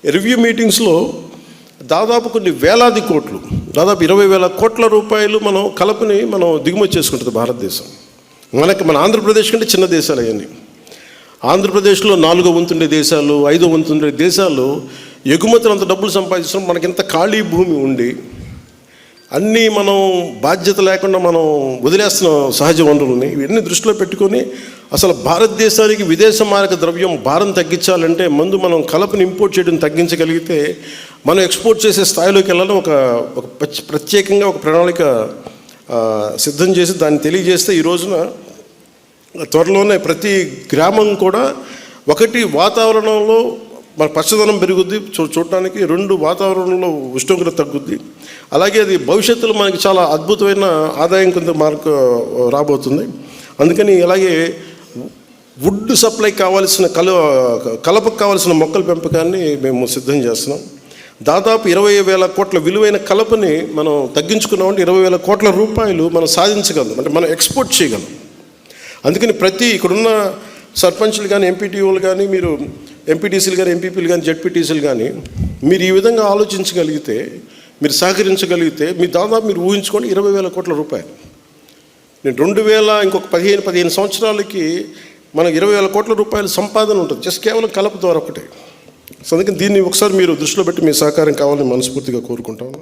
Review మీటింగ్స్లో దాదాపు కొన్ని వేలాది కోట్లు, దాదాపు 20,000 కోట్ల రూపాయలు మనం కలపని మనం దిగుమతి చేసుకుంటుంది భారతదేశం. మన ఆంధ్రప్రదేశ్ కంటే చిన్న దేశాలు అవన్నీ. ఆంధ్రప్రదేశ్లో 4వ వంతుండే దేశాలు, 5వ వంతుండే దేశాలు ఎగుమతులు అంత డబ్బులు సంపాదించడం, మనకింత ఖాళీ భూమి ఉండి అన్నీ మనం బాధ్యత లేకుండా మనం వదిలేస్తున్నాం సహజ వనరులని. ఇవన్నీ దృష్టిలో పెట్టుకొని అసలు భారతదేశానికి విదేశ మారక ద్రవ్యం భారం తగ్గించాలంటే ముందు మనం కలపని ఇంపోర్ట్ చేయడం తగ్గించగలిగితే మనం ఎక్స్పోర్ట్ చేసే స్థాయిలోకి వెళ్ళాలని ఒక ప్రత్యేకంగా ఒక ప్రణాళిక సిద్ధం చేసి దాన్ని తెలియజేస్తే ఈ రోజున త్వరలోనే ప్రతి గ్రామం కూడా ఒకటి వాతావరణంలో మన పచ్చదనం పెరుగుద్ది చూడటానికి, 2 వాతావరణంలో ఉష్ణోగ్రత తగ్గుద్ది. అలాగే అది భవిష్యత్తులో మనకి చాలా అద్భుతమైన ఆదాయం కొంత మార్కు రాబోతుంది. అందుకని అలాగే వుడ్ సప్లై కావాల్సిన కలపకు కావాల్సిన మొక్కల పెంపకాన్ని మేము సిద్ధం చేస్తున్నాం. దాదాపు 20,000 కోట్ల విలువైన కలపని మనం తగ్గించుకున్నామంటే 20,000 కోట్ల రూపాయలు మనం సాధించగలం, అంటే మనం ఎక్స్పోర్ట్ చేయగలం. అందుకని ఇక్కడున్న సర్పంచ్లు కానీ, ఎంపీటీఓలు కానీ, మీరు ఎంపీటీసీలు కానీ, ఎంపీపీలు కానీ, జెడ్పీటీసీలు కానీ మీరు ఈ విధంగా ఆలోచించగలిగితే, మీరు సహకరించగలిగితే దాదాపు మీరు ఊహించుకోండి 20,000 కోట్ల రూపాయలు. నేను 2000 ఇంకొక 15 సంవత్సరాలకి మనకు 20,000 కోట్ల రూపాయల సంపాదన ఉంటుంది జస్ట్ కేవలం కలప ద్వారా ఒకటే. సో అందుకని దీన్ని ఒకసారి మీరు దృష్టిలో పెట్టి మీ సహకారం కావాలని మనస్ఫూర్తిగా కోరుకుంటాను.